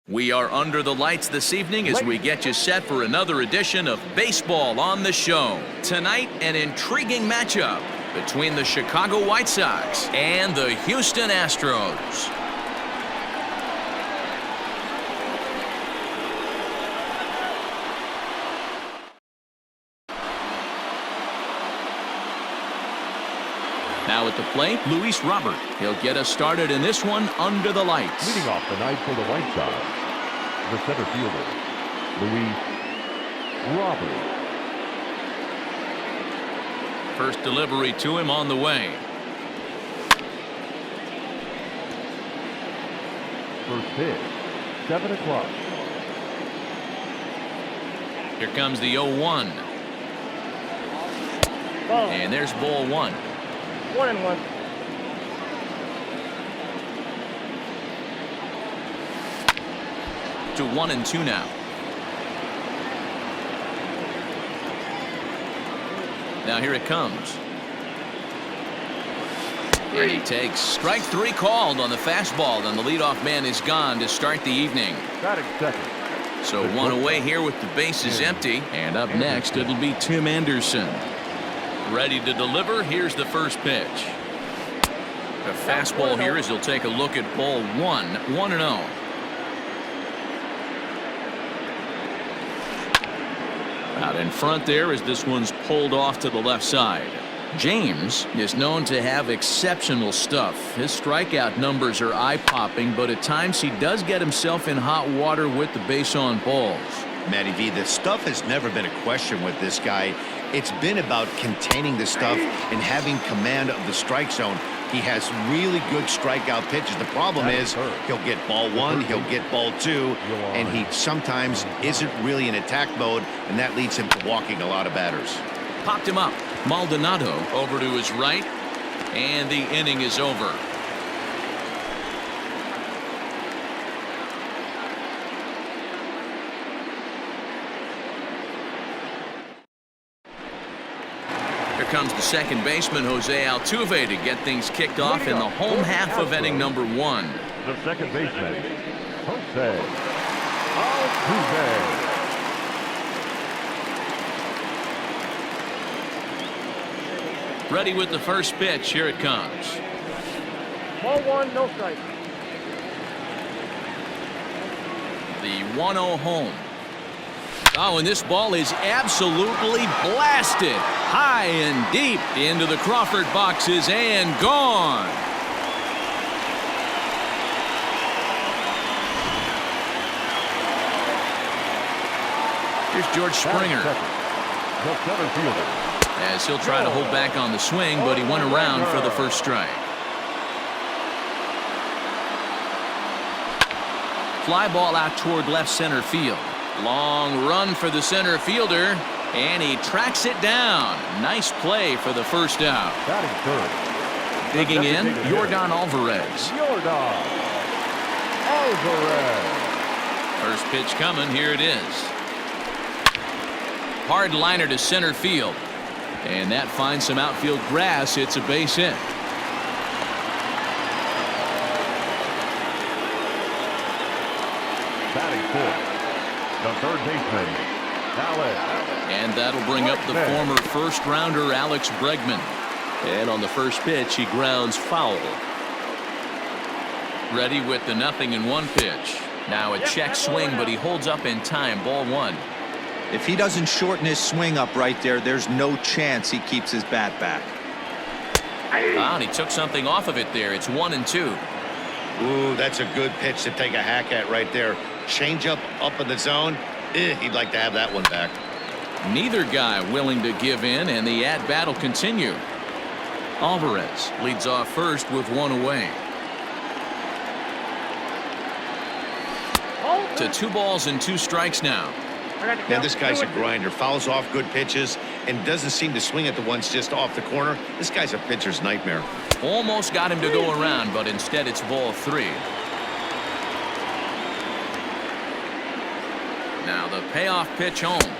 We are under the lights this evening as we get you set for another edition of Baseball on the Show. Tonight, an intriguing matchup between the Chicago White Sox and the Houston Astros. Now at the plate, Luis Robert. He'll get us started in this one under the lights. Leading off the night for the White Sox, the center fielder, Luis Robert. First delivery to him on the way. First pitch, 7 o'clock. Here comes the 0-1. And there's ball one. 1-1. To 1-2 now. Now here it comes. And he takes strike three called on the fastball, and the leadoff man is gone to start the evening. Batting second. So one away here with the bases empty. And up next, it'll be Tim Anderson. Ready to deliver. Here's the first pitch. A fastball here as he'll take a look at ball one. 1-0. Out in front there as this one's pulled off to the left side. James is known to have exceptional stuff. His strikeout numbers are eye-popping, but at times he does get himself in hot water with the base on balls. Matty V, the stuff has never been a question with this guy. It's been about containing the stuff and having command of the strike zone. He has really good strikeout pitches. The problem is he'll get ball one, he'll get ball two, and he sometimes isn't really in attack mode, and that leads him to walking a lot of batters. Popped him up. Maldonado over to his right, and the inning is over. Here comes the second baseman, Jose Altuve, to get things kicked off in the home half of inning number one. The second baseman, Jose Altuve. Ready with the first pitch. Here it comes. Ball one, no strike. The 1-0 home. Oh, and this ball is absolutely blasted high and deep into the Crawford boxes and gone. Here's George Springer. The center fielder. As he'll try to hold back on the swing, but he went around for the first strike. Fly ball out toward left center field. Long run for the center fielder, and he tracks it down. Nice play for the first out. Batting third. Digging in, Yordan Alvarez. Yordan Alvarez. First pitch coming. Here it is. Hard liner to center field. And that finds some outfield grass. It's a base hit. Batting fourth, the third baseman, Alex. And that'll bring up the former first-rounder Alex Bregman. And on the first pitch, he grounds foul. Ready with the 0-1 pitch. Now a check swing, but he holds up in time. Ball one. If he doesn't shorten his swing up right there, there's no chance he keeps his bat back. And he took something off of it there. It's 1-2. Ooh, that's a good pitch to take a hack at right there. Change up in the zone. He'd like to have that one back. Neither guy willing to give in, and the at-bat will continue. Alvarez leads off first with one away. To 2 balls and 2 strikes now. Man, this guy's a grinder. Fouls off good pitches and doesn't seem to swing at the ones just off the corner. This guy's a pitcher's nightmare. Almost got him to go around, but instead it's ball 3. Now the payoff pitch home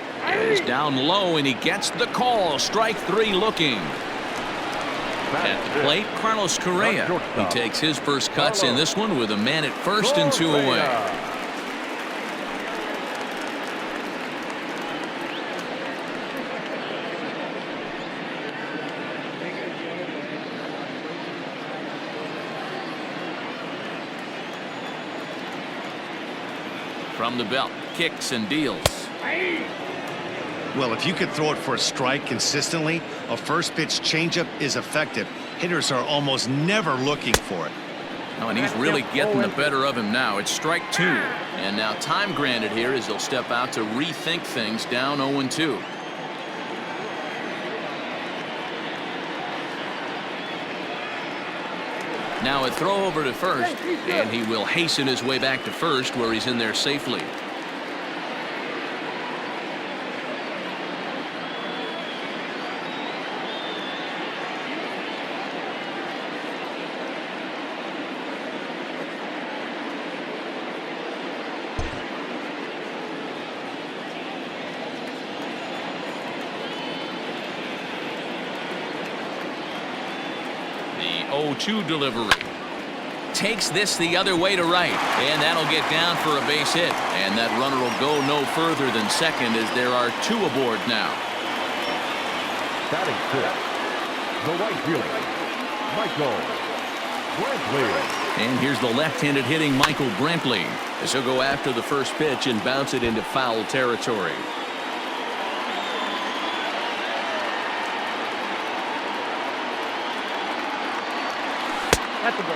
is down low, and he gets the call. Strike 3 looking. At the plate, Carlos Correa. He takes his first cuts in this one with a man at first and 2 away. From the belt, kicks and deals. Well, if you could throw it for a strike consistently, a first pitch changeup is effective. Hitters are almost never looking for it. Oh, and he's really getting the better of him now. It's strike 2. And now time granted here as he'll step out to rethink things down 0-2. Now a throw over to first, and he will hasten his way back to first where he's in there safely. The 0-2 delivery. Takes this the other way to right, and that'll get down for a base hit. And that runner will go no further than second as there are 2 aboard now. Batting fifth, the right fielder, Michael Brantley. And here's the left-handed hitting Michael Brantley as he'll go after the first pitch and bounce it into foul territory.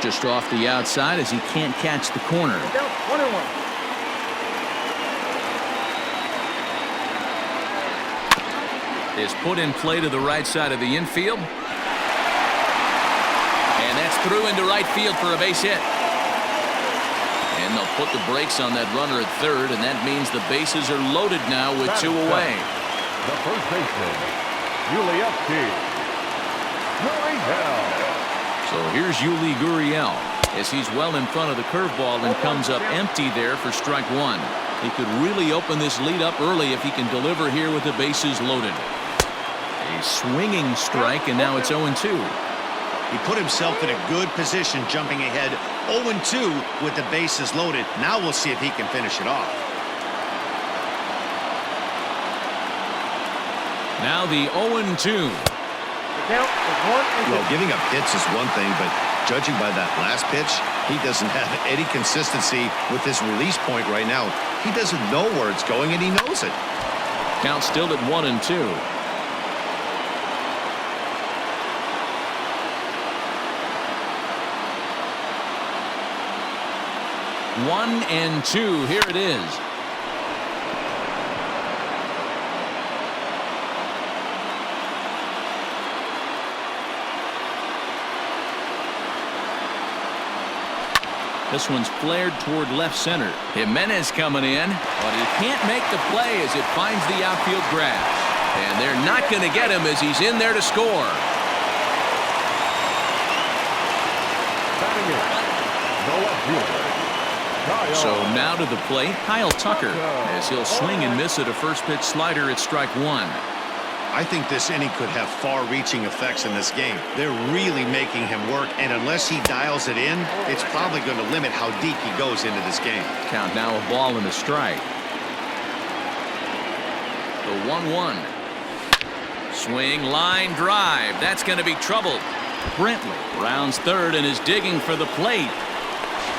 Just off the outside as he can't catch the corner. 1-1. Is put in play to the right side of the infield. And that's through into right field for a base hit. And they'll put the brakes on that runner at third, and that means the bases are loaded now with 2 away. The first baseman, Gurriel. So here's Yuli Gurriel as he's well in front of the curveball and comes up empty there for strike 1. He could really open this lead up early if he can deliver here with the bases loaded. A swinging strike, and now it's 0-2. He put himself in a good position jumping ahead 0-2 with the bases loaded. Now we'll see if he can finish it off. Now the 0-2. Well, giving up hits is one thing, but judging by that last pitch, he doesn't have any consistency with this release point right now. He doesn't know where it's going, and he knows it. Count still at 1-2. 1-2. Here it is. This one's flared toward left center. Jimenez coming in, but he can't make the play as it finds the outfield grass. And they're not going to get him as he's in there to score. Batting in, the left fielder, Kyle. So now to the plate, Kyle Tucker, as he'll swing and miss at a first pitch slider at strike 1. I think this inning could have far-reaching effects in this game. They're really making him work, and unless he dials it in, it's probably going to limit how deep he goes into this game. Count now a ball and a strike. The 1-1. Swing, line drive. That's going to be trouble. Brantley rounds third and is digging for the plate.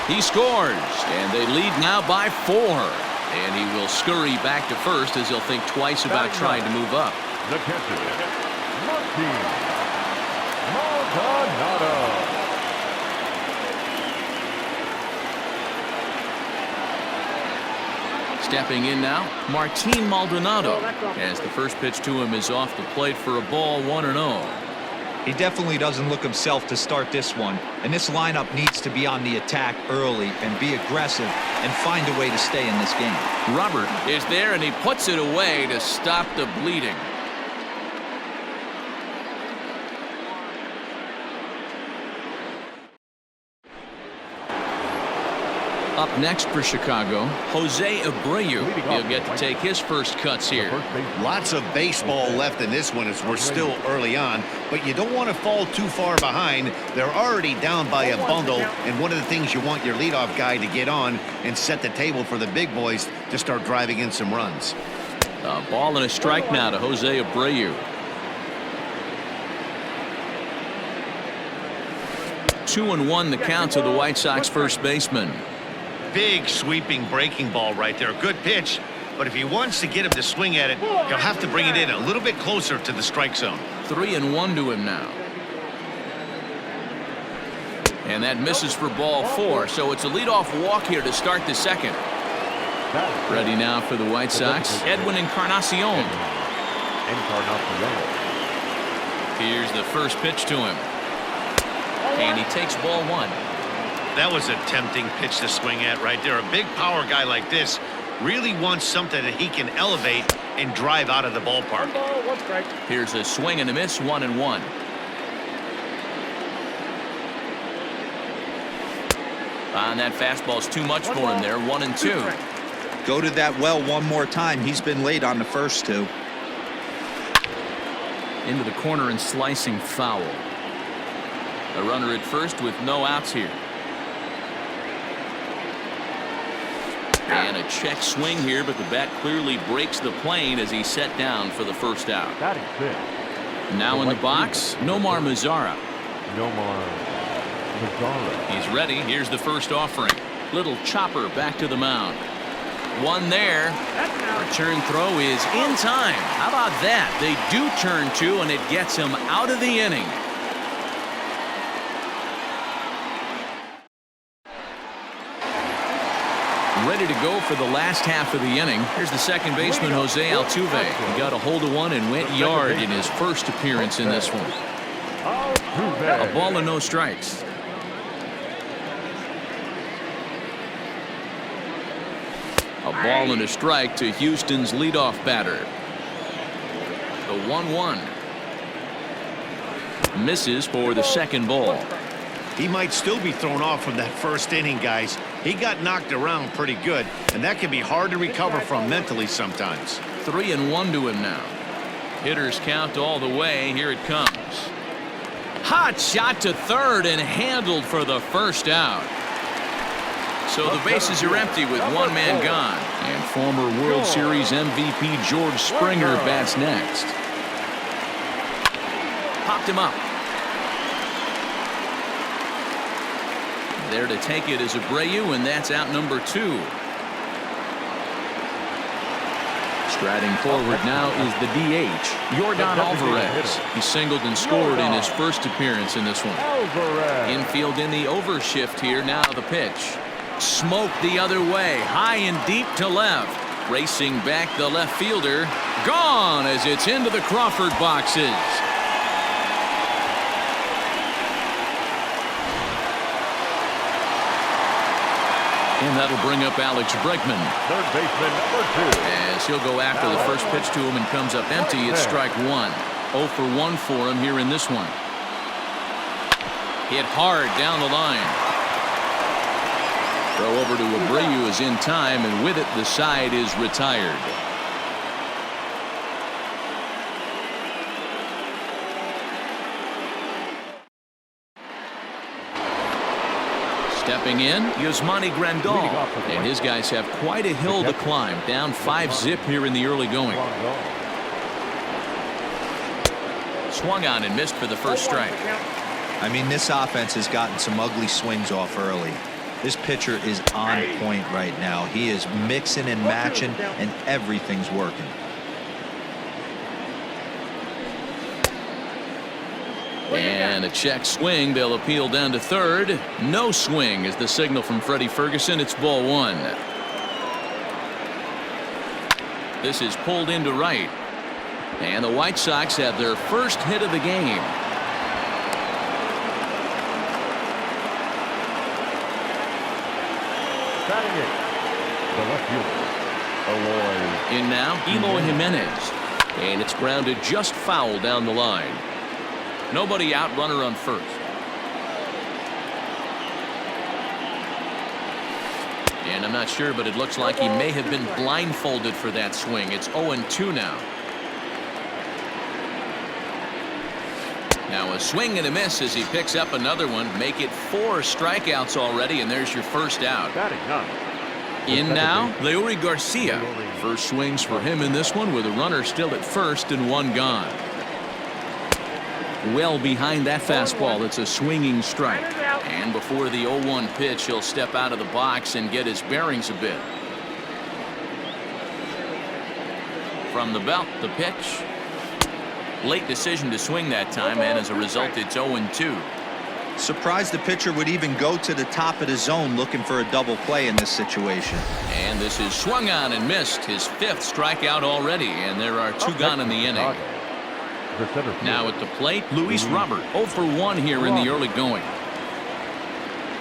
He scores, and they lead now by 4. And he will scurry back to first as he'll think twice about trying to move up. The catcher, Martin Maldonado. Stepping in now, Martin Maldonado, as the first pitch to him is off the plate for a ball, 1-0. He definitely doesn't look himself to start this one, and this lineup needs to be on the attack early and be aggressive and find a way to stay in this game. Robert is there, and he puts it away to stop the bleeding. Up next for Chicago, Jose Abreu. He'll get to take his first cuts here. Lots of baseball left in this one as we're still early on, but you don't want to fall too far behind. They're already down by a bundle, and one of the things you want your leadoff guy to get on and set the table for the big boys to start driving in some runs. A ball and a strike now to Jose Abreu. 2-1 the count to the White Sox first baseman. big sweeping breaking ball right there. A good pitch, but if he wants to get him to swing at it, he'll have to bring it in a little bit closer to the strike zone. 3-1 to him now. And that misses for ball 4, so it's a leadoff walk here to start the second. Ready now for the White Sox, Edwin Encarnacion. Here's the first pitch to him. And he takes ball 1. That was a tempting pitch to swing at right there. A big power guy like this really wants something that he can elevate and drive out of the ballpark. 1 ball, 1 strike. Here's a swing and a miss, 1-1. On that fastball's too much for him there, 1-2. Go to that well one more time. He's been late on the first 2. Into the corner and slicing foul. A runner at first with no outs here. And a check swing here, but the bat clearly breaks the plane as he's set down for the first out. Now in the box, Nomar Mazara. He's ready. Here's the first offering. Little chopper back to the mound. One there. Return throw is in time. How about that? They do turn 2, and it gets him out of the inning. Ready to go for the last half of the inning. Here's the second baseman, Jose Altuve. He got a hold of one and went yard in his first appearance in this one. A ball and no strikes. A ball and a strike to Houston's leadoff batter. The 1-1. Misses for the second ball. He might still be thrown off from that first inning, guys. He got knocked around pretty good, and that can be hard to recover from mentally sometimes. 3-1 to him now. Hitters count all the way. Here it comes. Hot shot to third and handled for the first out. So the bases are empty with one man gone. And former World Series MVP George Springer bats next. Popped him up. There to take it is Abreu, and that's out number 2. Striding forward now is the DH, Yordan Alvarez. He singled and scored in his first appearance in this one. Infield in the overshift here. Now the pitch. Smoked the other way, high and deep to left. Racing back the left fielder. Gone as it's into the Crawford boxes. And that'll bring up Alex Bregman. Third baseman, number 2. As he'll go after the first pitch to him and comes up empty. It's strike 1. 0 for 1 for him here in this one. Hit hard down the line. Throw over to Abreu is in time, and with it the side is retired. Stepping in, Yasmani Grandal, and his guys have quite a hill to climb. Down 5-zip here in the early going. Swung on and missed for the first strike. I mean, this offense has gotten some ugly swings off early. This pitcher is on point right now. He is mixing and matching, and everything's working. And a check swing. They'll appeal down to third. No swing is the signal from Freddie Ferguson. It's ball 1. This is pulled into right. And the White Sox have their first hit of the game. Batting it, the left fielder, Eloy. In now, Eloy Jimenez. And it's grounded just foul down the line. Nobody out, runner on first. And I'm not sure, but it looks like he may have been blindfolded for that swing. It's 0-2 now. Now a swing and a miss as he picks up another one. Make it 4 strikeouts already, and there's your first out. Batting none. In now, Leury Garcia. First swings for him in this one with a runner still at first and one gone. well behind that fastball. It's a swinging strike. And before the 0-1 pitch, he'll step out of the box and get his bearings a bit. From the belt, the pitch. Late decision to swing that time, and as a result, it's 0-2. Surprised the pitcher would even go to the top of the zone looking for a double play in this situation. And this is swung on and missed. His 5th strikeout already, and there are 2 gone in the inning. Now at the plate, Luis Robert, 0 for 1 here in the early going.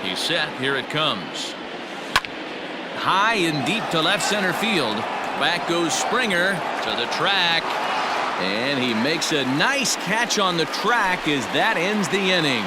He's set. Here it comes. High and deep to left center field. Back goes Springer to the track. And he makes a nice catch on the track as that ends the inning.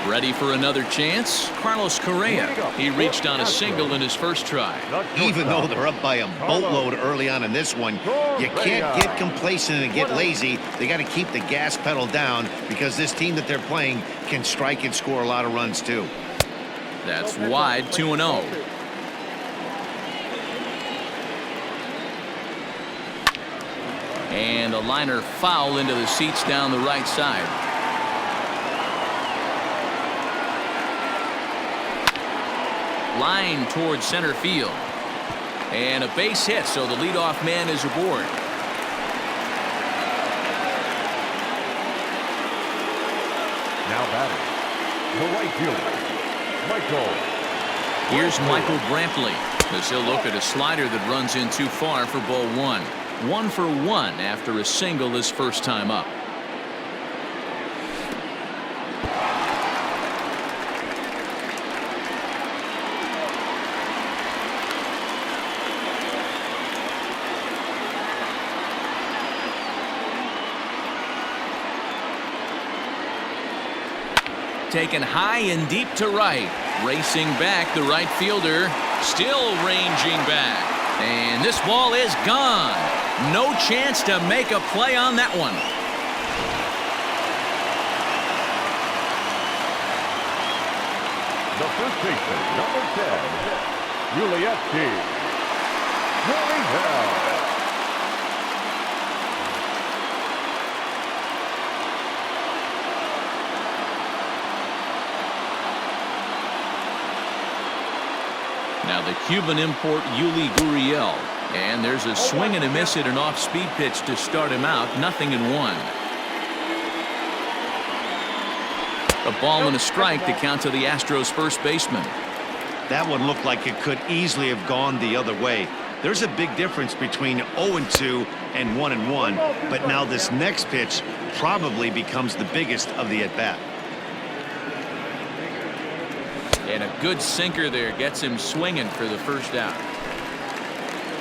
Ready for another chance? Carlos Correa. He reached on a single in his first try. Even though they're up by a boatload early on in this one, you can't get complacent and get lazy. They got to keep the gas pedal down because this team that they're playing can strike and score a lot of runs too. That's wide, 2-0. And a liner foul into the seats down the right side. Line towards center field. And a base hit, so the leadoff man is aboard. Now batting, the right fielder, Michael. Here's Michael Brantley as he'll look at a slider that runs in too far for ball 1. 1 for 1 after a single his first time up. Taken high and deep to right. Racing back, the right fielder. Still ranging back. And this ball is gone. No chance to make a play on that one. The first baseman, number 10, Yuli Now the Cuban import Yuli Gurriel. And there's a swing and a miss at an off-speed pitch to start him out. 0-1. A ball and a strike to count to the Astros first baseman. That one looked like it could easily have gone the other way. There's a big difference between 0-2 and 1-1. But now this next pitch probably becomes the biggest of the at-bat. And a good sinker there gets him swinging for the first out.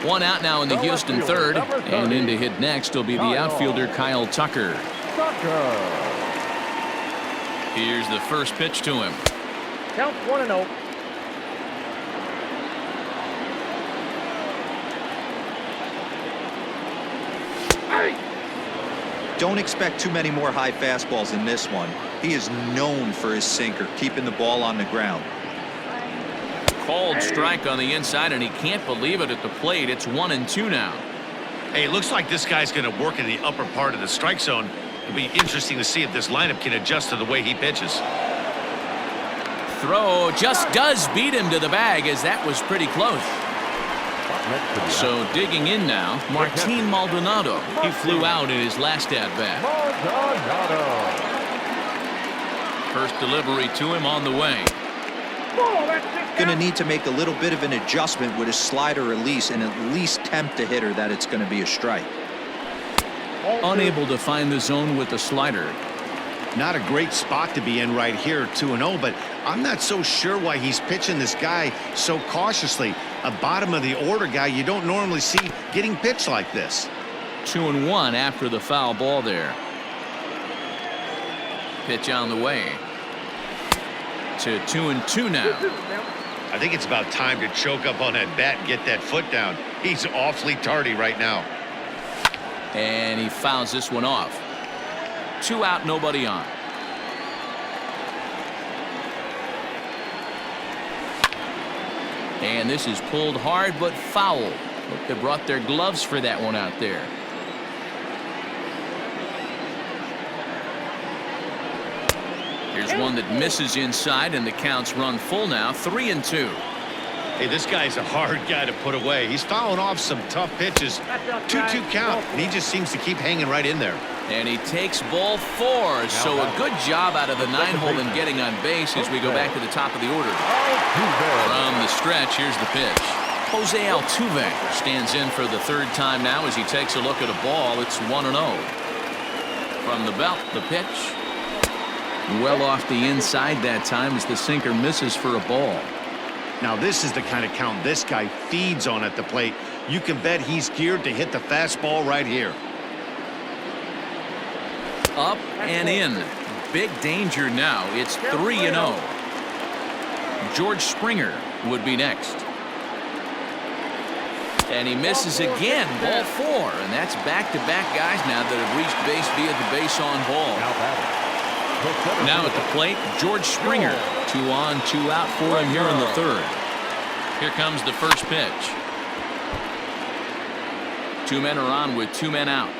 1 out now in the Houston third, and in to hit next will be the outfielder Kyle Tucker. Here's the first pitch to him. Count 1-0. Don't expect too many more high fastballs in this one. He is known for his sinker, keeping the ball on the ground. Called strike on the inside, and he can't believe it at the plate. It's 1-2 now. Hey, it looks like this guy's going to work in the upper part of the strike zone. It'll be interesting to see if this lineup can adjust to the way he pitches. Throw just does beat him to the bag, as that was pretty close. So digging in now, Martin Maldonado. He flew out in his last at-bat. First delivery to him on the way. Going to need to make a little bit of an adjustment with his slider release and at least tempt the hitter that it's going to be a strike. Unable to find the zone with the slider. Not a great spot to be in right here, 2-0, but I'm not so sure why he's pitching this guy so cautiously. A bottom of the order guy you don't normally see getting pitched like this. 2-1 after the foul ball there. Pitch on the way. To 2-2 now. I think it's about time to choke up on that bat and get that foot down. He's awfully tardy right now. And he fouls this one off. 2 out, nobody on. And this is pulled hard but foul. Hope they brought their gloves for that one out there. Here's one that misses inside, and the count's run full now, 3-2. Hey, this guy's a hard guy to put away. He's fouling off some tough pitches. 2-2 count, and he just seems to keep hanging right in there. And he takes ball 4, so a good job out of the 9-hole in getting on base as we go back to the top of the order. From the stretch, here's the pitch. Jose Altuve stands in for the 3rd time now as he takes a look at a ball. It's 1-0. From the belt, the pitch. Well off the inside that time as the sinker misses for a ball. Now this is the kind of count this guy feeds on at the plate. You can bet he's geared to hit the fastball right here. Up and in. Big danger now. It's 3-0. George Springer would be next. And he misses again. Ball 4. And that's back-to-back guys now that have reached base via the base on ball. Now at the plate, George Springer. 2 on, 2 out for him here in the 3rd. Here comes the first pitch. 2 men are on with 2 men out.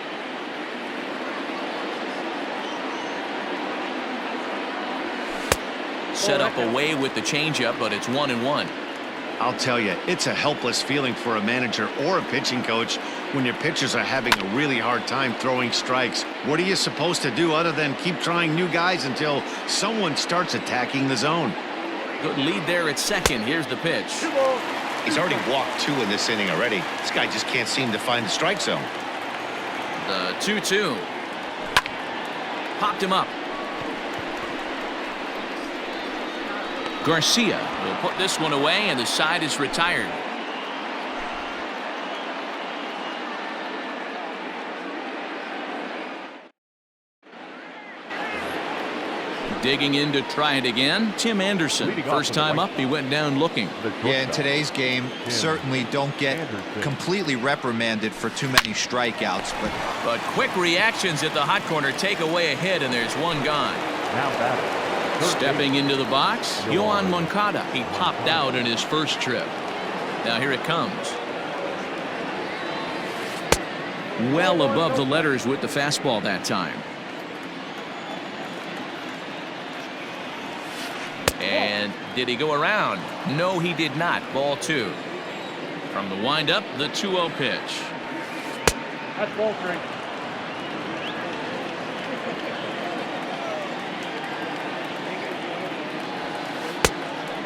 Set up away with the changeup, but it's 1-1. I'll tell you, it's a helpless feeling for a manager or a pitching coach when your pitchers are having a really hard time throwing strikes. What are you supposed to do other than keep trying new guys until someone starts attacking the zone? Good lead there at second. Here's the pitch. He's already walked 2 in this inning already. This guy just can't seem to find the strike zone. The 2-2. Popped him up. Garcia will put this one away, and the side is retired. Digging in to try it again, Tim Anderson. First time up, he went down looking. Yeah, in today's game, certainly don't get completely reprimanded for too many strikeouts. But quick reactions at the hot corner take away a hit, and there's one gone. Now batting. Stepping into the box, Yohan Moncada. He popped out in his first trip. Now here it comes. Well above the letters with the fastball that time. And did he go around? No, he did not. Ball 2. From the windup, the 2-0 pitch. That's ball 3.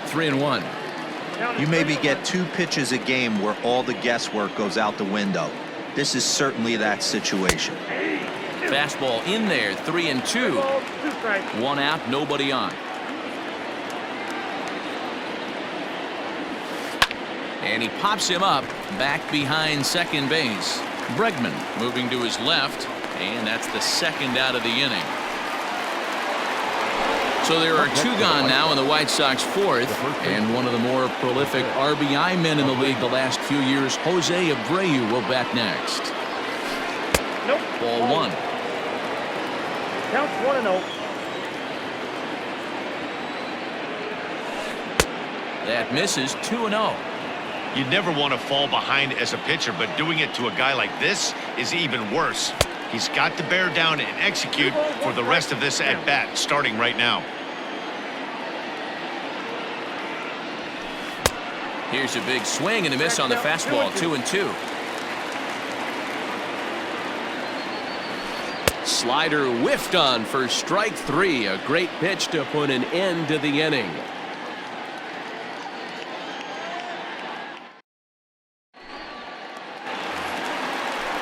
Three and 1. You maybe get 2 pitches a game where all the guesswork goes out the window. This is certainly that situation. Fastball in there, 3-2. 1 out, nobody on. And he pops him up back behind second base. Bregman moving to his left, and that's the 2nd out of the inning. So there are 2 gone now in the White Sox 4th, and one of the more prolific RBI men in the league the last few years, Jose Abreu, will bat next. Nope. Ball 1. Count's 1-0. That misses. 2-0. You never want to fall behind as a pitcher, but doing it to a guy like this is even worse. He's got to bear down and execute for the rest of this at-bat, starting right now. Here's a big swing and a miss on the fastball. 2-2. Slider whiffed on for strike 3. A great pitch to put an end to the inning.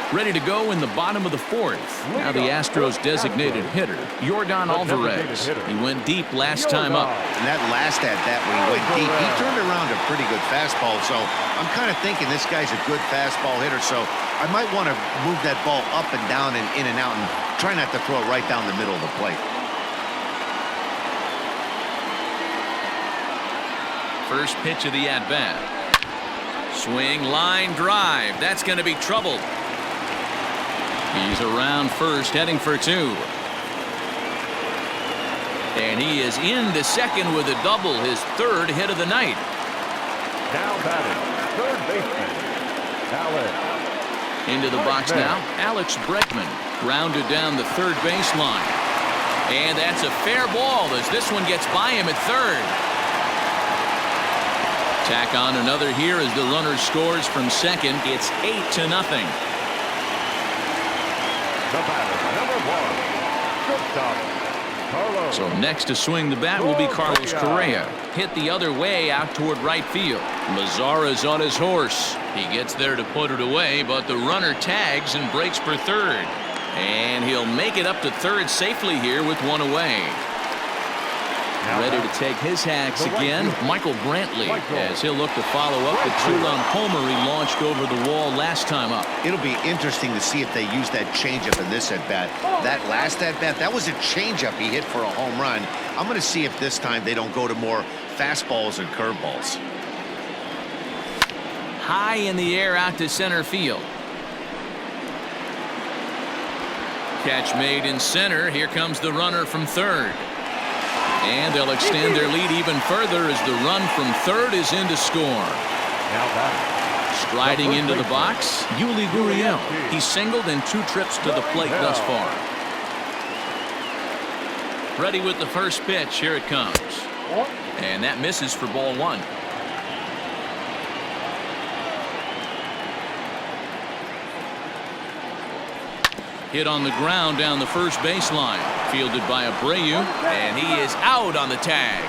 Ready to go in the bottom of the 4th. Now the Astros designated hitter, Yordan Alvarez. He went deep last time up. And that last at-bat when he went deep, he turned around a pretty good fastball. So I'm kind of thinking this guy's a good fastball hitter. So I might want to move that ball up and down and in and out and try not to throw it right down the middle of the plate. First pitch of the at-bat. Swing, line, drive. That's going to be trouble. He's around first, heading for 2. And he is into second with a double, his 3rd hit of the night. Now batting, third baseman, Alex. Into the box now, Alex Bregman grounded down the third baseline. And that's a fair ball as this one gets by him at third. Tack on another here as the runner scores from second. It's 8-0. The batter, number one, shortstop, Carlos. So next to swing the bat will be Carlos Correa. Hit the other way out toward right field. Mazara's on his horse. He gets there to put it away, but the runner tags and breaks for third. And he'll make it up to third safely here with one away. Ready to take his hacks again, Michael Brantley, as he'll look to follow up the two-run homer he launched over the wall last time up. It'll be interesting to see if they use that changeup in this at-bat. That last at-bat, that was a changeup he hit for a home run. I'm going to see if this time they don't go to more fastballs and curveballs. High in the air out to center field. Catch made in center. Here comes the runner from third. And they'll extend their lead even further as the run from third is in to score. Now batting, Striding into the box, Yuli Gurriel. He's singled in 2 trips to the plate thus far. Ready with the first pitch. Here it comes. And that misses for ball one. Hit on the ground down the first baseline. Fielded by Abreu, and he is out on the tag.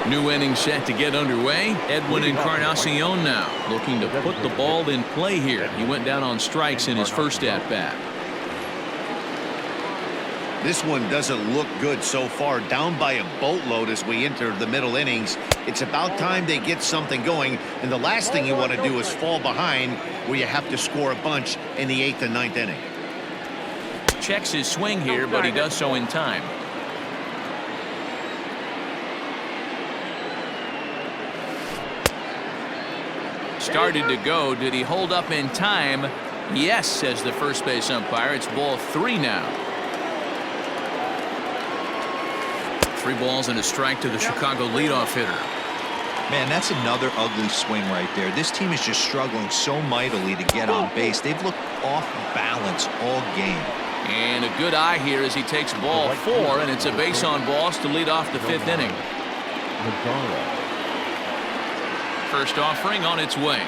New inning set to get underway. Edwin Encarnacion now looking to put the ball in play here. He went down on strikes in his first at-bat. This one doesn't look good so far, down by a boatload as we enter the middle innings. It's about time they get something going, and the last thing you want to do is fall behind where you have to score a bunch in the 8th and 9th inning. Checks his swing here, but he does so in time. Started to go. Did he hold up in time? Yes, says the first base umpire. It's ball 3 now. 3 balls and a strike to the Chicago leadoff hitter. Man, that's another ugly swing right there. This team is just struggling so mightily to get on base. They've looked off balance all game. And a good eye here as he takes ball 4, and it's a base on balls to lead off the 5th inning. First offering on its way.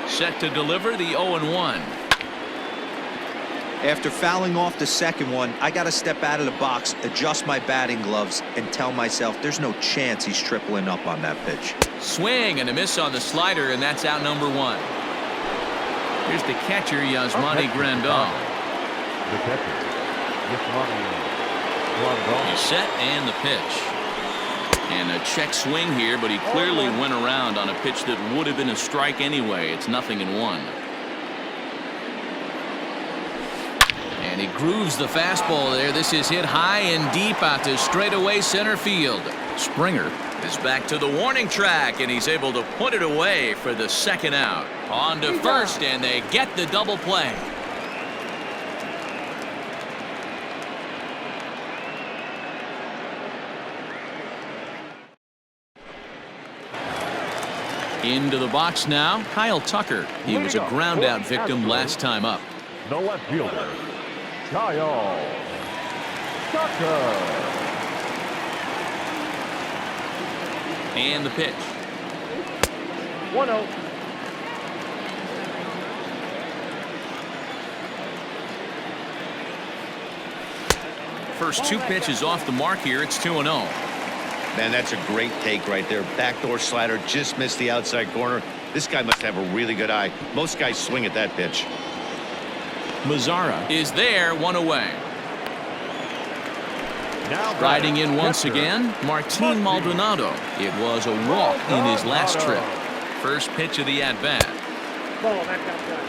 Set to deliver the 0-1. After fouling off the second one, I got to step out of the box, adjust my batting gloves, and tell myself there's no chance he's tripling up on that pitch. Swing and a miss on the slider, and that's out number 1. Here's the catcher, Yasmani Grandal. The catcher, Yasmani Grandal. He's set and the pitch. And a check swing here, but he clearly went around on a pitch that would have been a strike anyway. It's 0-1. And he grooves the fastball there. This is hit high and deep out to straightaway center field. Springer is back to the warning track, and he's able to put it away for the second out. On to first, and they get the double play. Into the box now, Kyle Tucker. He was a ground out victim last time up. The left fielder, Kyle Tucker. And the pitch. 1-0. First 2 pitches off the mark here. It's 2-0. Man, that's a great take right there. Backdoor slider just missed the outside corner. This guy must have a really good eye. Most guys swing at that pitch. Mazara is there, 1 away. Now Riding in once again, Martin Maldonado. It was a walk in his last trip. First pitch of the at-bat. Ball back outside.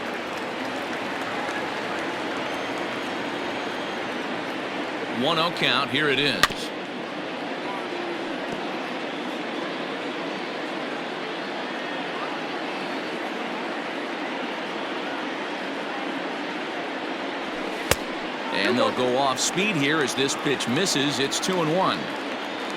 1-0 count. Here it is. And they'll go off speed here as this pitch misses. It's 2-1.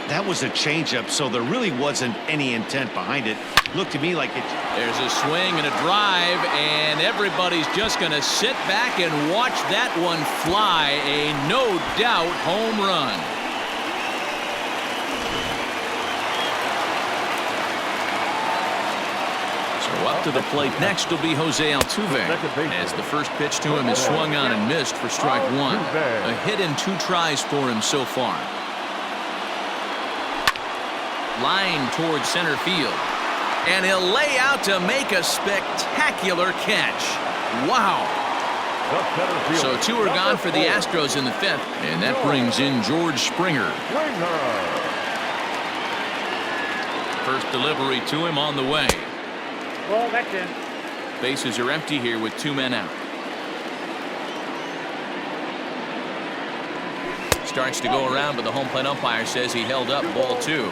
That was a changeup, so there really wasn't any intent behind it. Looked to me like it. There's a swing and a drive, and everybody's just going to sit back and watch that one fly. A no-doubt home run. So up to the plate next will be Jose Altuve, as the first pitch to him is swung on and missed for strike one. A hit in 2 tries for him so far. Line towards center field. And he'll lay out to make a spectacular catch. Wow. So 2 are gone for the Astros in the 5th. And that brings in George Springer. First delivery to him on the way. Ball, that's in. Bases are empty here with 2 men out. Starts to go around, but the home plate umpire says he held up ball 2.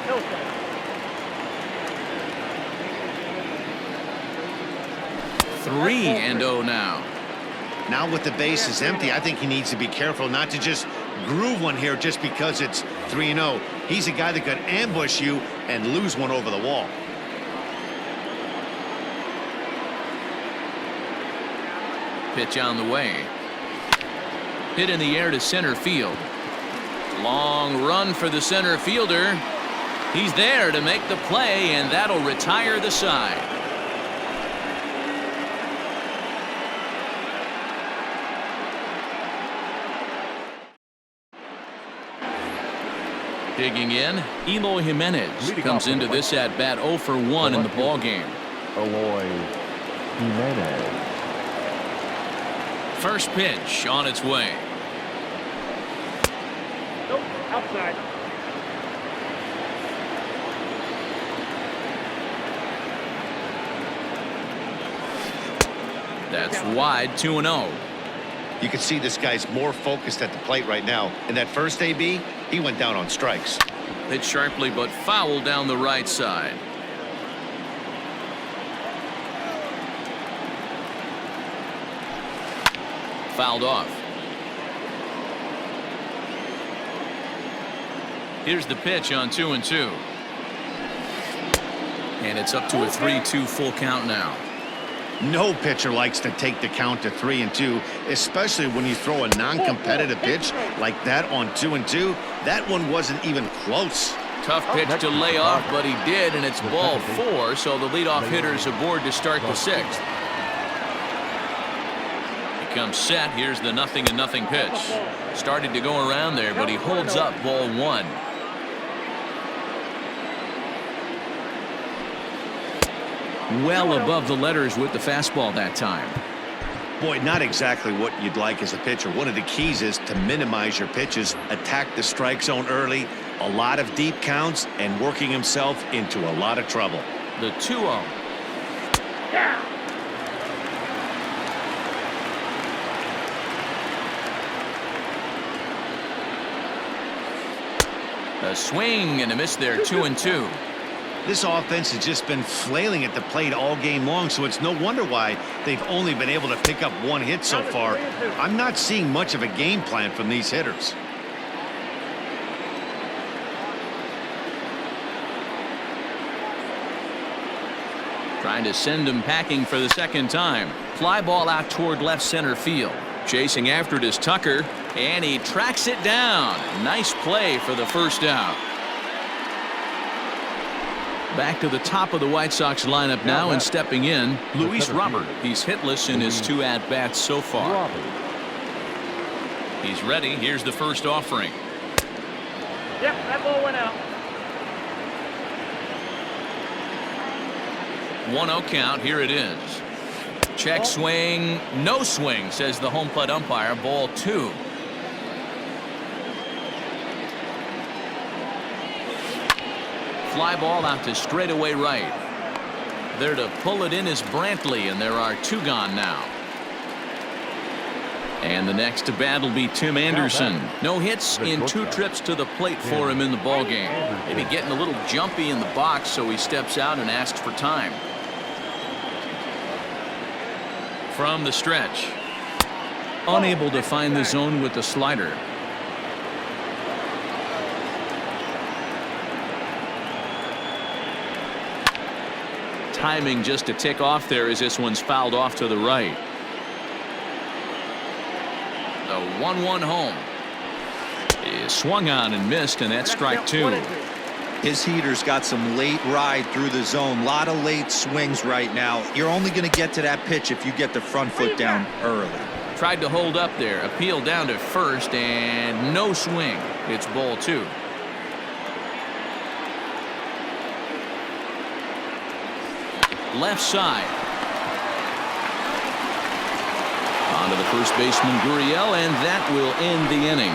3-0 now. Now with the bases empty, I think he needs to be careful not to just groove one here just because it's 3-0. He's a guy that could ambush you and lose one over the wall. Pitch on the way. Hit in the air to center field. Long run for the center fielder. He's there to make the play, and that'll retire the side. Digging in, Eloy Jimenez comes into this at bat 0 for 1 in the ball game. Eloy Jimenez. First pitch on its way. Nope, outside. That's wide, 2-0. You can see this guy's more focused at the plate right now. In that first AB, he went down on strikes. Hit sharply but foul down the right side. Fouled off. Here's the pitch on 2-2. And it's up to a 3-2 full count now. No pitcher likes to take the count to 3-2, especially when you throw a non-competitive pitch like that on 2-2. That one wasn't even close. Tough pitch to lay off, but he did, and it's ball 4, so the leadoff hitter's aboard to start the 6th. He comes set. Here's the 0-0 pitch. Started to go around there, but he holds up ball 1. Well above the letters with the fastball that time. Boy, not exactly what you'd like as a pitcher. One of the keys is to minimize your pitches, attack the strike zone early, a lot of deep counts, and working himself into a lot of trouble. The 2-0. A swing and a miss there, 2-2. This offense has just been flailing at the plate all game long, so it's no wonder why they've only been able to pick up 1 hit so far. I'm not seeing much of a game plan from these hitters. Trying to send him packing for the second time. Fly ball out toward left center field. Chasing after it is Tucker, and he tracks it down. Nice play for the first out. Back to the top of the White Sox lineup now, and stepping in, Luis Robert. He's hitless in his 2 at-bats so far. He's ready. Here's the first offering. Yep, that ball went out. 1-0 count. Here it is. Check swing. No swing, says the home plate umpire. Ball 2. Fly ball out to straightaway right. There to pull it in is Brantley, and there are 2 gone now. And the next to bat will be Tim Anderson. No hits in 2 trips to the plate for him in the ballgame. Maybe getting a little jumpy in the box, so he steps out and asks for time. From the stretch. unable to find the zone with the slider. Timing just to tick off there as this one's fouled off to the right. The 1-1 home is swung on and missed, and that's strike two. His heater's got some late ride through the zone. A lot of late swings right now. You're only going to get to that pitch if you get the front foot down early. Tried to hold up there. Appeal down to first, and no swing. It's ball two. Left side. On to the first baseman, Gurriel, and that will end the inning.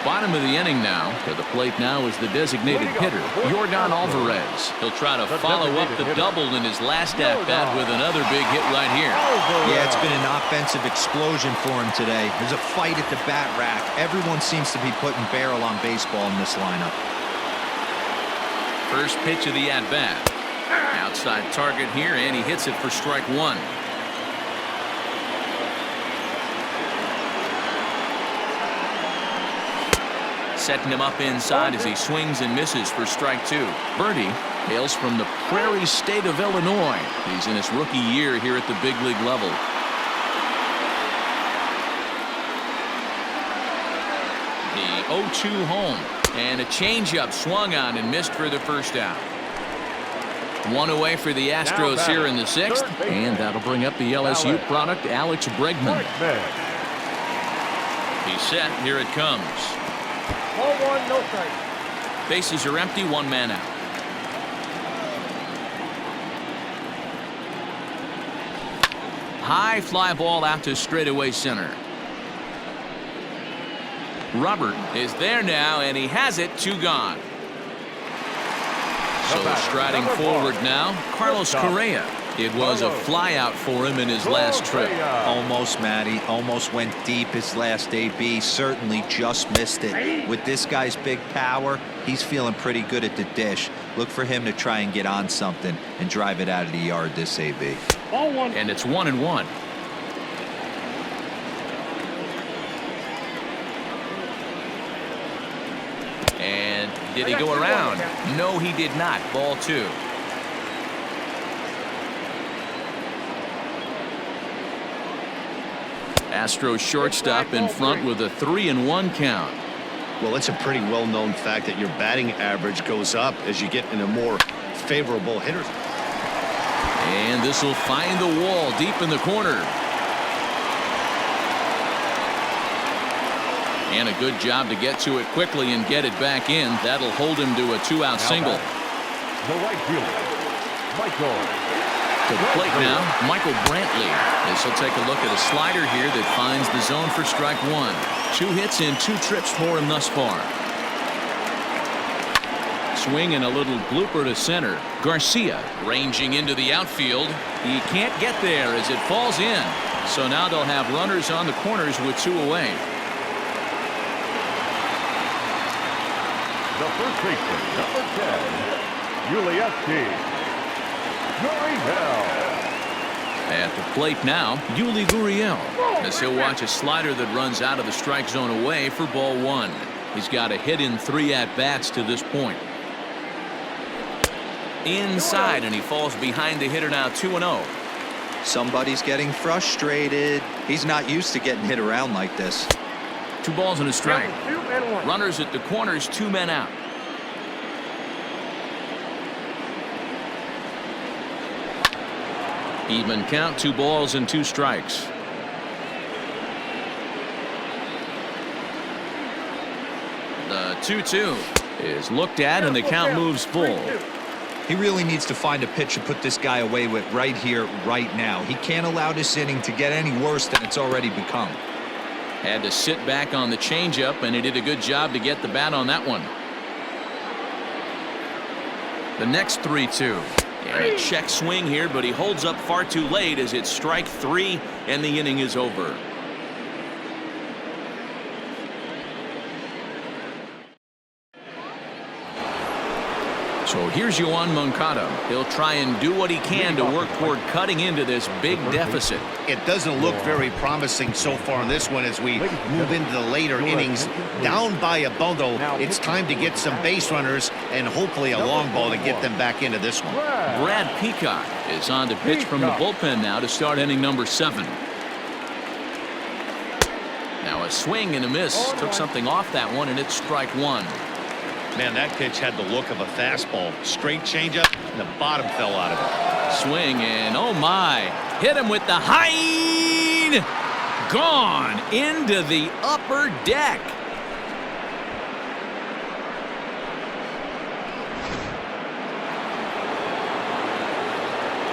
Bottom of the inning now. To the plate now is the designated hitter, Yordan Alvarez. He'll try to follow up the double in his last at-bat with another big hit right here. Yeah, it's been an offensive explosion for him today. There's a fight at the bat rack. Everyone seems to be putting barrel on baseball in this lineup. First pitch of the at-bat. Outside target here, and he hits it for strike one. Setting him up inside as he swings and misses for strike two. Birdie hails from the Prairie State of Illinois. He's in his rookie year here at the big league level. The 0-2 home, and a changeup swung on and missed for the first out. One away for the Astros here in the sixth, and that'll bring up the LSU product, Alex Bregman. He's set. Here it comes. Ball one, no strike. Bases are empty, one man out. High fly ball out to straightaway center. Robert is there now, and he has it. Two gone. So striding forward now, Carlos Correa. It was a fly out for him in his last trip. Almost, Matty. Almost went deep his last AB. Certainly just missed it. With this guy's big power, he's feeling pretty good at the dish. Look for him to try and get on something and drive it out of the yard this AB. And it's 1-1. And did he go around? No, he did not. Ball two. Astros shortstop in front with a 3-1 count. Well, it's a pretty well-known fact that your batting average goes up as you get in a more favorable hitter. And this will find the wall deep in the corner. And a good job to get to it quickly and get it back in. That'll hold him to a two-out single. The right fielder, Michael. To the plate now, Michael Brantley. This will take a look at a slider here that finds the zone for strike one. 2 hits and 2 trips for him thus far. Swing and a little blooper to center. Garcia ranging into the outfield. He can't get there as it falls in. So now they'll have runners on the corners with 2 away. The first baseman, number 10, Yuli Gurriel. At the plate now, Yuli Gurriel, as he'll watch a slider that runs out of the strike zone away for ball one. He's got a hit in 3 at-bats to this point. Inside, and he falls behind the hitter now, 2-0. Somebody's getting frustrated. He's not used to getting hit around like this. 2 balls and a strike. Runners at the corners, 2 men out. Even count, 2 balls and 2 strikes. The 2-2 is looked at, and the count moves full. He really needs to find a pitch to put this guy away with right here, right now. He can't allow this inning to get any worse than it's already become. Had to sit back on the changeup, and he did a good job to get the bat on that one. The next 3-2. And a check swing here, but he holds up far too late as it's strike 3, and the inning is over. So here's Yoan Moncada. He'll try and do what he can to work toward cutting into this big deficit. It doesn't look very promising so far in this one as we move into the later innings. Down by a bundle, it's time to get some base runners and hopefully a long ball to get them back into this one. Brad Peacock is on to pitch from the bullpen now to start inning number 7. Now a swing and a miss. Took something off that one, and it's strike 1. Man, that pitch had the look of a fastball. Straight changeup, and the bottom fell out of it. Swing, and oh my. Hit him with the high. Gone into the upper deck.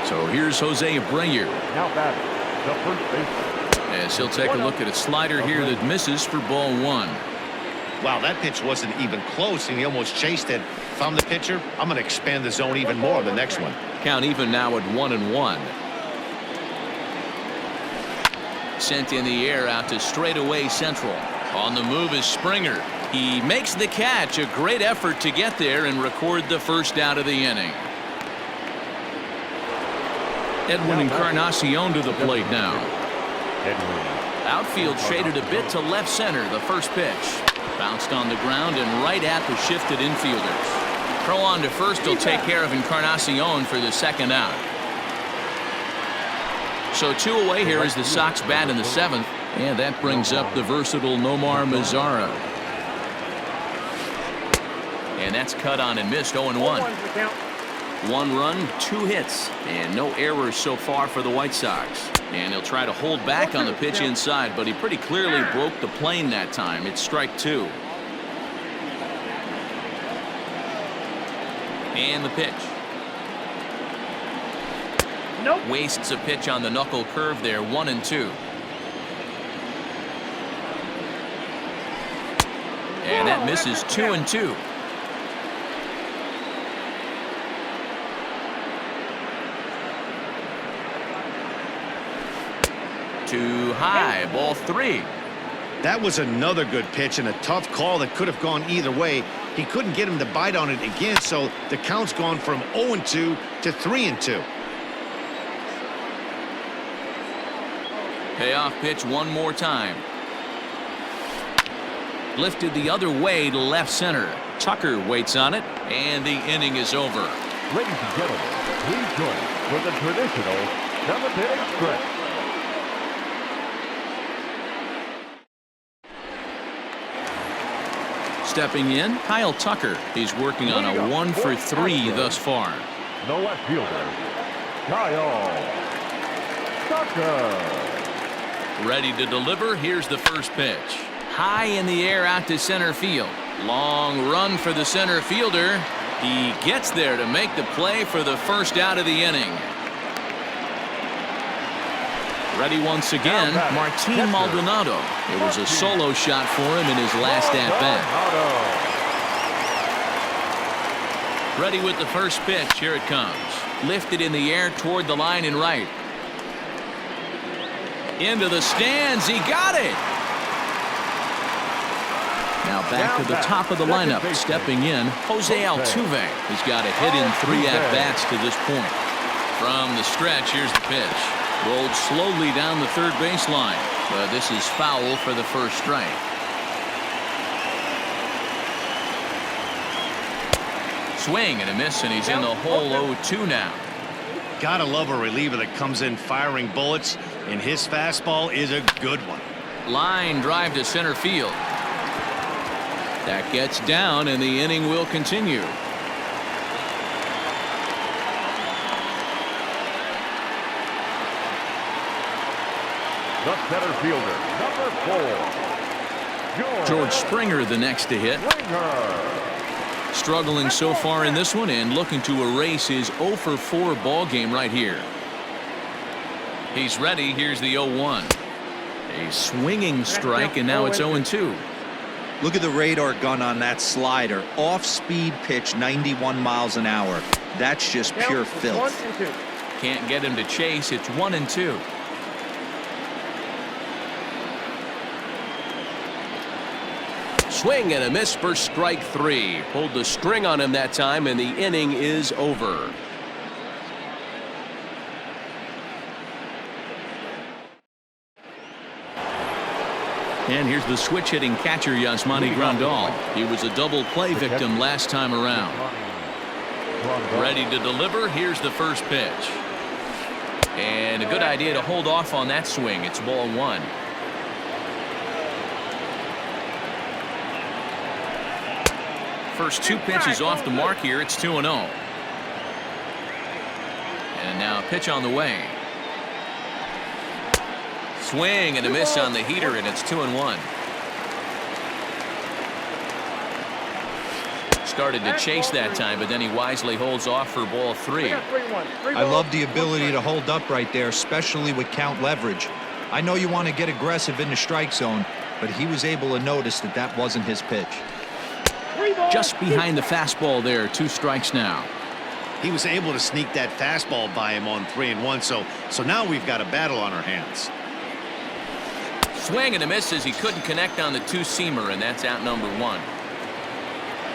So here's Jose Abreu. Now batting, the first baseman. As he'll take a look at a slider here that misses for ball 1. Wow, that pitch wasn't even close, and he almost chased it. If I'm the pitcher, I'm going to expand the zone even more on the next one. Count even now at 1-1. Sent in the air out to straightaway central. On the move is Springer. He makes the catch. A great effort to get there and record the first out of the inning. Edwin Encarnacion to the plate now. Outfield shaded a bit to left center. The first pitch. Bounced on the ground and right at the shifted infielders. Throw on to first will take care of Encarnacion for the second out. So 2 away here as the Sox bat in the 7th. And that brings up the versatile Nomar Mazara. And that's cut on and missed. 0-1. 1 run, 2 hits, and no errors so far for the White Sox. And he'll try to hold back on the pitch inside, but he pretty clearly broke the plane that time. It's strike 2. And the pitch. Nope. Wastes a pitch on the knuckle curve there. 1-2. And that misses. 2-2. Too high. Ball 3. That was another good pitch and a tough call that could have gone either way. He couldn't get him to bite on it again, so the count's gone from 0-2 to 3-2. Payoff pitch one more time. Lifted the other way to left center. Tucker waits on it, and the inning is over. Ladies and gentlemen, please join us for the traditional 7th-inning stretch. Stepping in, Kyle Tucker. He's working on a 1-for-3 thus far. The left fielder, Kyle Tucker. Ready to deliver. Here's the first pitch. High in the air out to center field. Long run for the center fielder. He gets there to make the play for the first out of the inning. Ready once again, Martin Maldonado. It was a solo shot for him in his last at-bat. Ready with the first pitch. Here it comes. Lifted in the air toward the line and right. Into the stands. He got it. Now back to the top of the lineup. Stepping in, Jose Altuve. He's got a hit in 3 at-bats to this point. From the stretch, here's the pitch. Rolled slowly down the third baseline, but this is foul for the first strike. Swing and a miss, and he's in the hole. 0-2 now. Gotta love a reliever that comes in firing bullets, and his fastball is a good one. Line drive to center field. That gets down, and the inning will continue. The center fielder, number 4, George Springer the next to hit. Struggling so far in this one and looking to erase his 0-for-4 ball game right here. He's ready. Here's the 0-1. A swinging strike, and now it's 0-2. Look at the radar gun on that slider. Off-speed pitch, 91 miles an hour. That's just pure filth. Can't get him to chase. It's 1-2. Swing and a miss for strike 3. Pulled the string on him that time, and the inning is over. And here's the switch-hitting catcher, Yasmani Grandal. He was a double play victim last time around. Ready to deliver. Here's the first pitch. And a good idea to hold off on that swing. It's ball 1. First 2 pitches off the mark here. It's 2-0. And now a pitch on the way. Swing and a miss on the heater, and it's 2-1. Started to chase that time, but then he wisely holds off for ball 3. I love the ability to hold up right there, especially with count leverage. I know you want to get aggressive in the strike zone, but he was able to notice that that wasn't his pitch. Just behind the fastball there. 2 strikes now. He was able to sneak that fastball by him on 3-1, so now we've got a battle on our hands. Swing and a miss as he couldn't connect on the 2-seamer, and that's out number 1.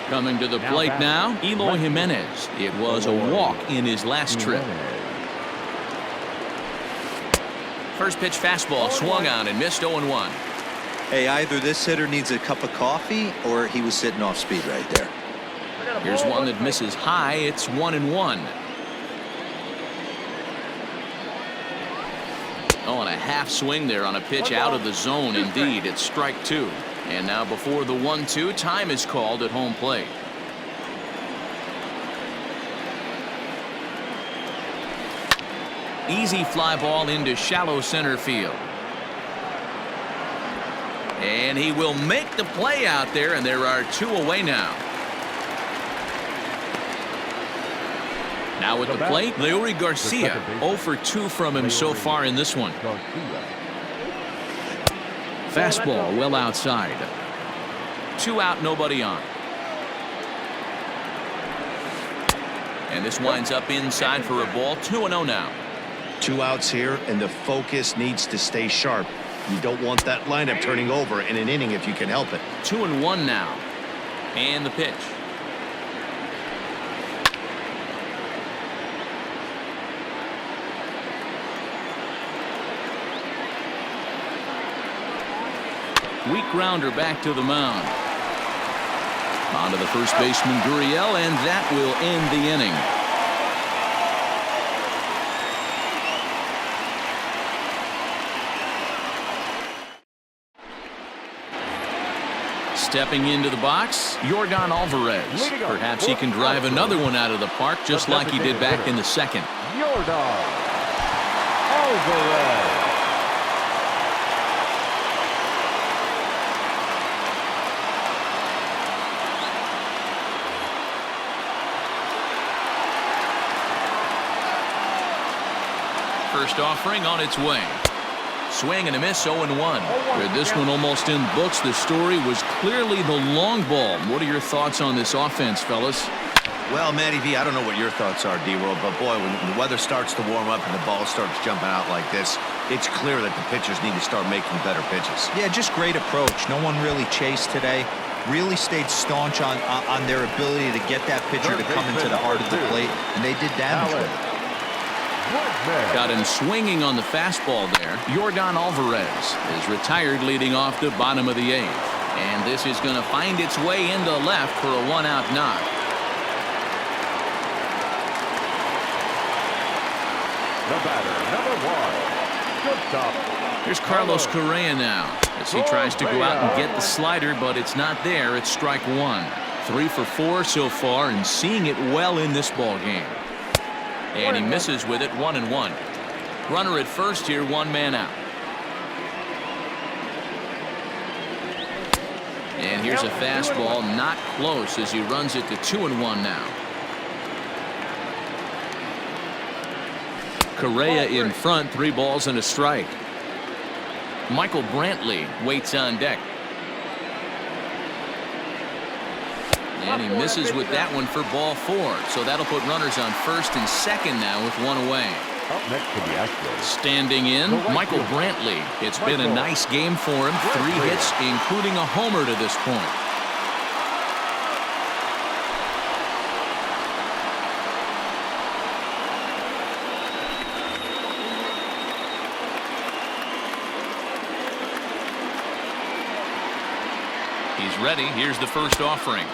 Coming to the plate now, Eloy Jimenez. It was a walk in his last trip. First pitch fastball swung on and missed 0-1. Hey, either this hitter needs a cup of coffee or he was sitting off speed right there. Here's one that misses high. It's 1-1. Oh, and a half swing there on a pitch out of the zone. Indeed, it's strike 2. And now before the 1-2, time is called at home plate. Easy fly ball into shallow center field. And he will make the play out there, and there are 2 away now. Now at the plate, Leury Garcia. 0 for 2 from him so far in this one. Fastball well outside. 2 out, nobody on. And this winds up inside for a ball. 2-0 now. 2 outs here, and the focus needs to stay sharp. You don't want that lineup turning over in an inning if you can help it. 2-1 now. And the pitch. Weak grounder back to the mound. On to the first baseman, Gurriel, and that will end the inning. Stepping into the box, Yordan Alvarez. Perhaps he can drive another one out of the park just like he did back in the second. Yordan Alvarez. First offering on its way. Swing and a miss, 0-1. With this one almost in books, the story was clearly the long ball. What are your thoughts on this offense, fellas? Well, Matty V, I don't know what your thoughts are, D-Roll, but boy, when the weather starts to warm up and the ball starts jumping out like this, it's clear that the pitchers need to start making better pitches. Yeah, just great approach. No one really chased today. Really stayed staunch on their ability to get that pitcher to come into the heart of the plate, and they did damage with it. Got him swinging on the fastball there. Yordan Alvarez is retired leading off the bottom of the 8th. And this is going to find its way into left for a 1-out knock. The batter, number 1, shortstop. Here's Carlos Correa now as he tries to go out and get the slider, but it's not there. It's strike 1. 3 for 4 so far and seeing it well in this ball game. And he misses with it. 1-1. Runner at first here, 1 man out. And here's a fastball not close as he runs it to 2-1 now. Correa in front, 3 balls and a strike. Michael Brantley waits on deck. And he misses with that one for ball 4. So that'll put runners on first and second now with 1 away. Up next to the Astros. Standing in, Michael Brantley. It's been a nice game for him. 3 hits, including a homer to this point. He's ready. Here's the first offering.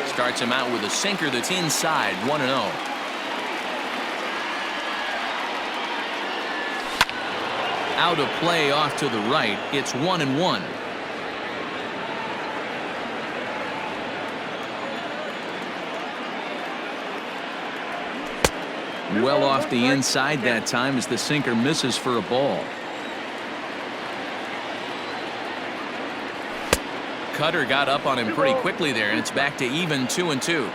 Starts him out with a sinker that's inside, 1-0. Out of play off to the right. It's 1-1. Well off the inside that time as the sinker misses for a ball. Cutter got up on him pretty quickly there, and it's back to even 2-2.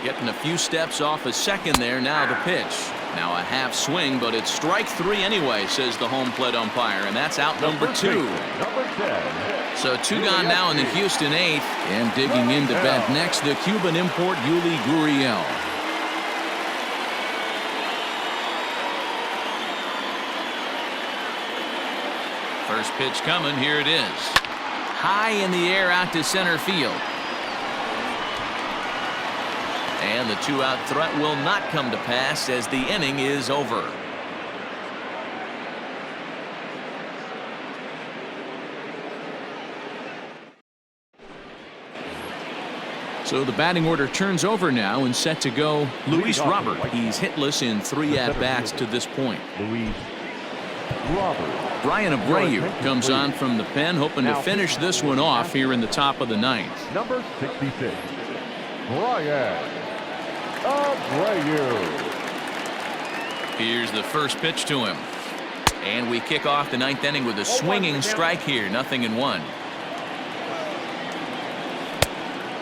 Getting a few steps off a second there. Now the pitch. Now a half swing, but it's strike 3 anyway, says the home plate umpire, and that's out number 2. Number 10. So 2 gone now in the Houston 8th, and digging in to bat next, the Cuban import Yuli Gurriel. First pitch coming. Here it is. High in the air out to center field. And the 2-out threat will not come to pass as the inning is over. So the batting order turns over now and set to go Luis Robert. He's hitless in 3 at-bats to this point. Luis Robert. Brian Abreu comes on from the pen, hoping to finish this one off here in the top of the 9th. Number 66, Brian Abreu. Here's the first pitch to him. And we kick off the 9th inning with a swinging strike here. 0-1.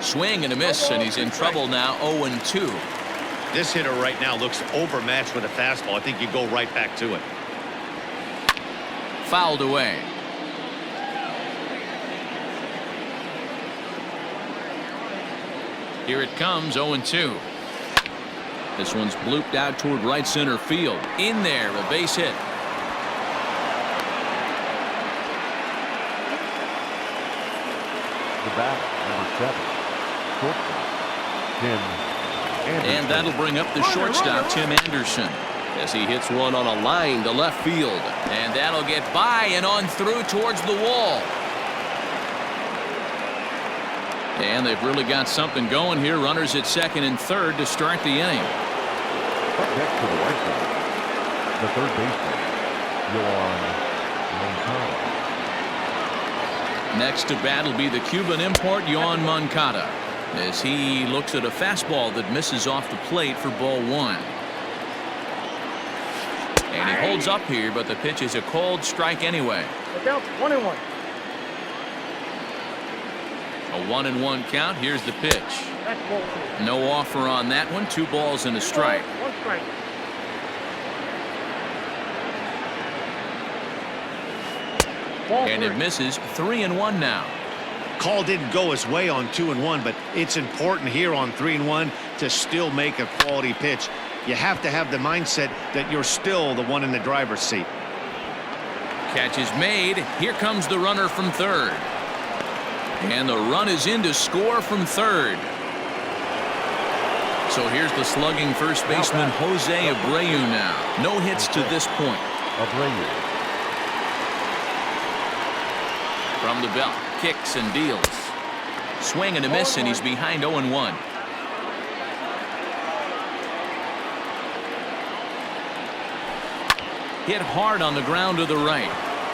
Swing and a miss, and he's in trouble now. 0-2. This hitter right now looks overmatched with a fastball. I think you go right back to it. Fouled away. Here it comes. 0-2. This one's blooped out toward right center field. In there, a base hit. The bat, number 7, shortstop, Tim Anderson. And that'll bring up the shortstop, Tim Anderson, as he hits one on a line to left field. And that'll get by and on through towards the wall. And they've really got something going here. Runners at second and third to start the inning. Up next to the right side, the third baseman, Yohan Moncada. Next to bat will be the Cuban import, Yohan Moncada, as he looks at a fastball that misses off the plate for ball 1. And he holds up here, but the pitch is a cold strike anyway. Look out, 1-1. A 1-1 count. Here's the pitch. That's ball 2. No offer on that one. 2 balls and a strike. 1 strike. And it misses. 3-1 now. Call didn't go his way on 2-1, but it's important here on 3-1 to still make a quality pitch. You have to have the mindset that you're still the one in the driver's seat. Catch is made. Here comes the runner from third. And the run is in to score from third. So here's the slugging first baseman, Jose Abreu now. No hits to this point. Abreu. From the belt, kicks and deals. Swing and a miss, and he's behind 0-1. Hit hard on the ground to the right.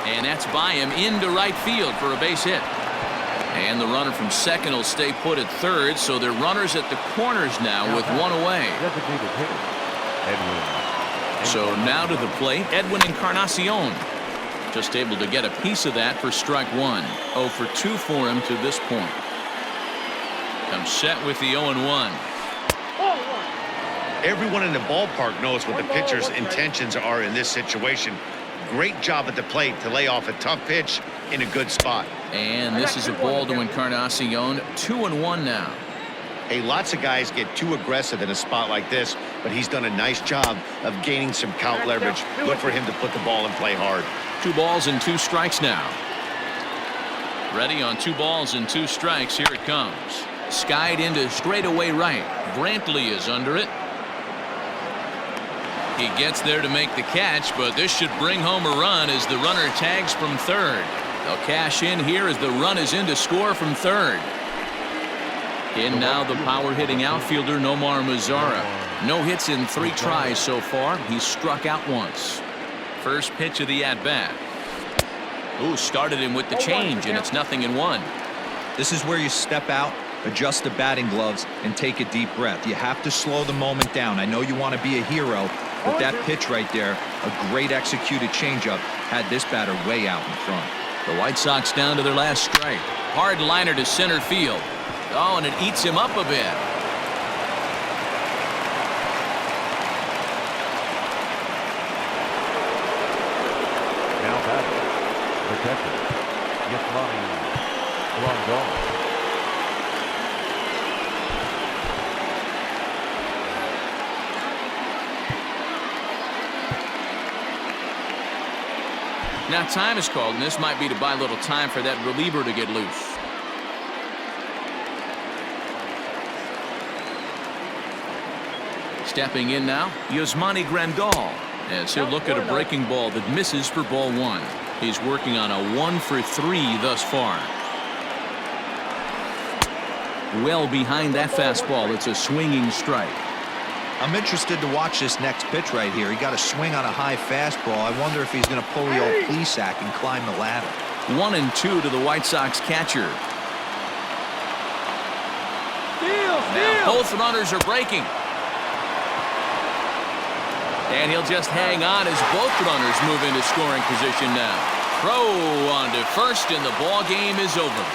And that's by him into right field for a base hit. And the runner from second will stay put at third, so they're runners at the corners now with 1 away. Designated hitter, Edwin. So now to the plate, Edwin Encarnacion. Just able to get a piece of that for strike 1. 0 for 2 for him to this point. Comes set with the 0-1. Everyone in the ballpark knows what the pitcher's intentions are in this situation. Great job at the plate to lay off a tough pitch in a good spot. And this is a ball to Encarnacion. 2-1 now. Hey, lots of guys get too aggressive in a spot like this, but he's done a nice job of gaining some count leverage. Look for him to put the ball and play hard. 2 balls and 2 strikes now. Ready on 2 balls and 2 strikes. Here it comes. Skied into straightaway right. Brantley is under it. He gets there to make the catch, but this should bring home a run as the runner tags from third. They'll cash in here as the run is in to score from third. In now the power-hitting outfielder Nomar Mazara. No hits in 3 tries so far. He's struck out once. First pitch of the at-bat. Ooh, started him with the change, and it's 0-1. This is where you step out, adjust the batting gloves, and take a deep breath. You have to slow the moment down. I know you want to be a hero, but that pitch right there, a great executed changeup, had this batter way out in front. The White Sox down to their last strike. Hard liner to center field. Oh, and it eats him up a bit. Now batting, the catcher, Yasmani Grandal. Now time is called, and this might be to buy a little time for that reliever to get loose. Stepping in now, Yasmani Grandal, as he'll look at a breaking ball that misses for ball 1. He's working on a 1 for 3 thus far. Well behind that fastball, it's a swinging strike. I'm interested to watch this next pitch right here. He got a swing on a high fastball. I wonder if he's going to pull the old Plesac and climb the ladder. 1-2 to the White Sox catcher. Now both runners are breaking. And he'll just hang on as both runners move into scoring position now. Throw on to first, and the ball game is over.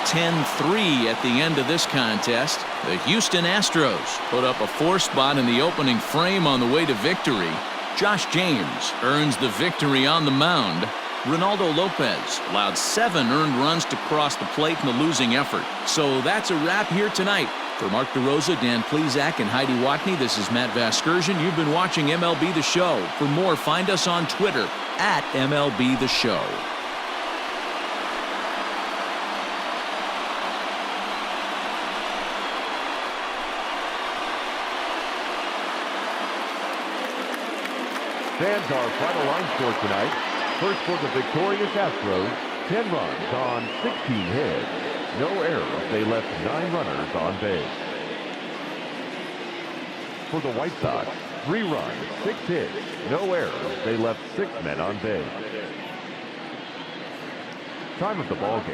10-3 at the end of this contest. The Houston Astros put up a 4-spot in the opening frame on the way to victory. Josh James earns the victory on the mound. Ronaldo Lopez allowed 7 earned runs to cross the plate in the losing effort. So that's a wrap here tonight. For Mark DeRosa, Dan Plesac, and Heidi Watney, this is Matt Vasgersian. You've been watching MLB The Show. For more, find us on Twitter at MLB The Show. Fans, our final line score tonight. First for the victorious Astros, 10 runs on 16 hits. No errors. They left 9 runners on base. For the White Sox, 3 runs, 6 hits. No errors. They left 6 men on base. Time of the ball game.